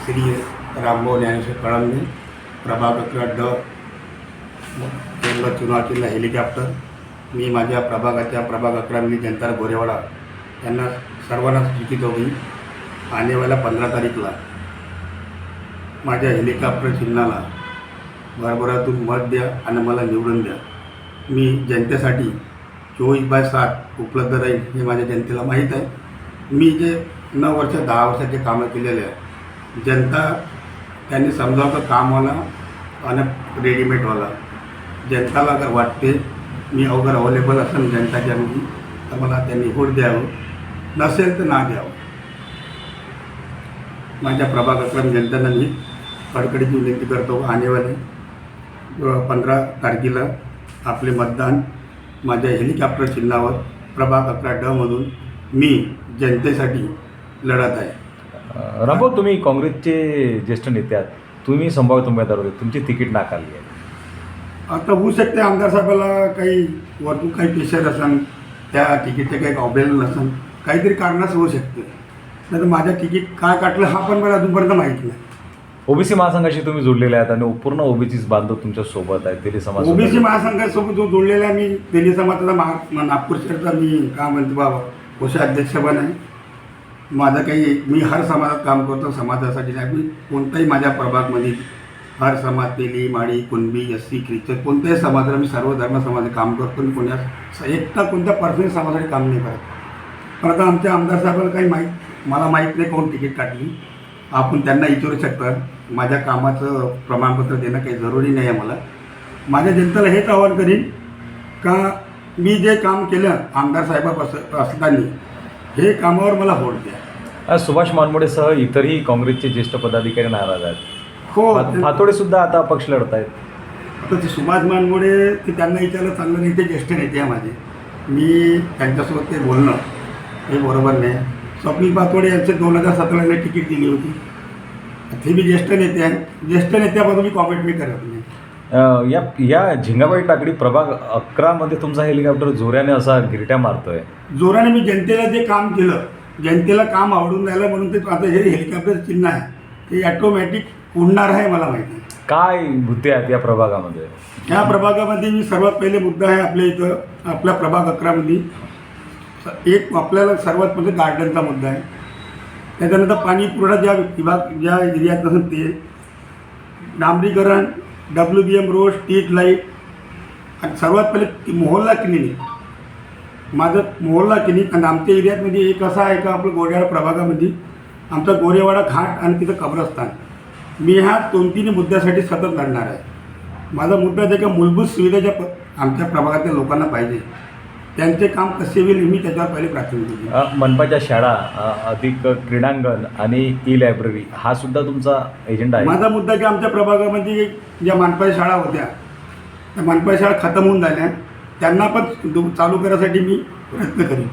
श्री रामभाऊ ज्ञानेश्वर कळमणे, प्रभाग 11 केंद्र चुनाव चिन्ह हेलिकॉप्टर। मी माझ्या प्रभागाच्या प्रभाग 11 जनता गोरेवाडा यांना सर्वांना सूचितो की आने वाला 15 तारीखला माझ्या हेलिकॉप्टर चिन्हाला भरभरातून मत द्या आणि मला निवडून द्या। मी जनतेसाठी 24/7 उपलब्ध राहील हे माझ्या जनतेला माहीत आहे। मी जे 9 वर्ष 10 वर्षाचे कामं केलेले आहे, जनता त्यांनी समजावतं कामवाला आणि रेडीमेडवाला। जनताला अगर वाटते मी अगर अवेलेबल असेल जनताच्या मध्ये तर मला त्यांनी वोट द्यावं, नसेल तर ना द्यावं। माझ्या प्रभागातल्या जनतेला मी कडकडीची विनंती करतो, आनेवाले 15 तारखेला आपले मतदान माझ्या हेलिकॉप्टर चिन्हावर प्रभाग 11 मधून मी जनतेसाठी लढत आहे। रामभाऊ, तुम्ही काँग्रेसचे ज्येष्ठ नेते आहात, तुम्ही संभाव्य उमेदवार होते, तुमची तिकीट नाकारली आहे। आता होऊ शकते आमदार साहेबाला काही वरतून काही प्रेशर असेल, त्या तिकीटचे काही अवेलेबल नसेल, काहीतरी कारणास होऊ शकते। नाही तर माझ्या तिकीट काय काटलं हा पण मला अजूनपर्यंत माहीत नाही। ओबीसी महासंघाशी तुम्ही जोडलेले आहात आणि पूर्ण ओबीसीच बांधव तुमच्या सोबत आहे। तेली समाज ओबीसी महासंघासोबत जो जोडलेला आहे, मी तेली समाजाचा नागपूर शहरचा मी काय म्हणतो बाबा कोषाध्यक्ष पण आहे। माझं काही मी हर समाजात काम करतो, समाजासाठी नाही। मी कोणताही माझ्या प्रभागमध्ये हर समाज, तेली, माळी, कुणबी, एससी, ख्रिश्चन कोणत्याही समाजाला मी सर्व धर्म समाजात काम करतो आणि कोणत्या एकटा कोणत्या पर्सनल समाजासाठी काम नाही करत। पण आता आमच्या आमदार साहेबाला काही मला माहीत नाही कोण तिकीट काढली, आपण त्यांना विचारू शकता। माझ्या कामाचं प्रमाणपत्र देणं काही जरुरी नाही आहे मला। माझ्या जनतेला हेच आवाहन करीन का मी जे काम केलं आमदार साहेबापासून असताना हे कामावर मला वोट द्या। सुभाष मानमोडेसह इतरही काँग्रेसचे ज्येष्ठ पदाधिकारी नाराज आहेत। हो, फातोडे सुद्धा आता अपक्ष लढत आहेत। आता ते सुभाष मानमोडे ते त्यांना विचारलं चाललं नाही, ते ज्येष्ठ नेते आहे माझे, मी त्यांच्यासोबत ते बोलणं हे बरोबर नाही। स्वप्नील फातोडे यांचे 2017ला तिकीट दिली होती, ते बी ज्येष्ठ नेते आहे। ज्येष्ठ नेत्यापासून मी कॉमेंट मी करत नाही। या झिंगाबाई टाकडी प्रभाग 11 मध्ये तुमचा हेलिकॉप्टर जोराने असा गिरट्या मारतोय। जोराने मी जनतेला जे काम केलं, जनतेला काम आवडून राहिलं म्हणून ते आता हे हेलिकॉप्टर चिन्ह आहे ते ॲटोमॅटिक उडणार आहे, मला माहिती आहे। काय मुद्दे आहेत या प्रभागामध्ये? या प्रभागामध्ये मी सर्वात पहिले मुद्दा आहे आपल्या इथं आपल्या प्रभाग 11 मध्ये एक आपल्याला सर्वात पहिले गार्डनचा मुद्दा आहे। त्याच्यानंतर पाणी पुरवठा ज्या एरियात नसेल ते डांबरीकरण, WBM रोड, स्ट्रीट लाईट आणि सर्वात पहिले मोहल्ला क्लिनिक। माझं मोहल्ला क्लिनिक आणि आमच्या एरियामध्ये एक असा आहे का आपलं गोरेवाडा प्रभागामध्ये आमचा गोरेवाडा घाट आणि तिथं कब्रस्तान। मी ह्या 2-3 मुद्द्यासाठी सतत लढणार आहे। माझा मुद्दा जे का मूलभूत सुविधा ज्या आमच्या प्रभागातल्या लोकांना पाहिजे त्यांचे काम कसे होईल मी त्याच्यावर पहिले प्राथमिकता देईन। मनपाच्या शाळा, अधिक क्रीडांगण आणि ई-लायब्ररी हा सुद्धा तुमचा एजेंडा आहे? माझा मुद्दा की आमच्या प्रभागामध्ये ज्या मनपाच्या शाळा होत्या त्या मनपाच्या शाळा खतम होऊन झाल्या, त्यांना पण चालू करण्यासाठी मी प्रयत्न करेन।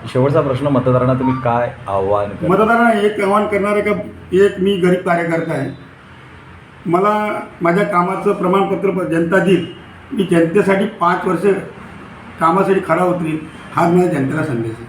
शेवटचा प्रश्न, मतदारांना तुम्ही काय आव्हान कराल? मतदारांना एक आव्हान करणार आहे का, एक मी गरीब कार्यकर्ता आहे, मला माझ्या कामाचं प्रमाणपत्र जनता देईल, मी जनतेसाठी 5 वर्ष कामासाठी खरा उतरीन, हा माझ्या जनतेला संदेश आहे।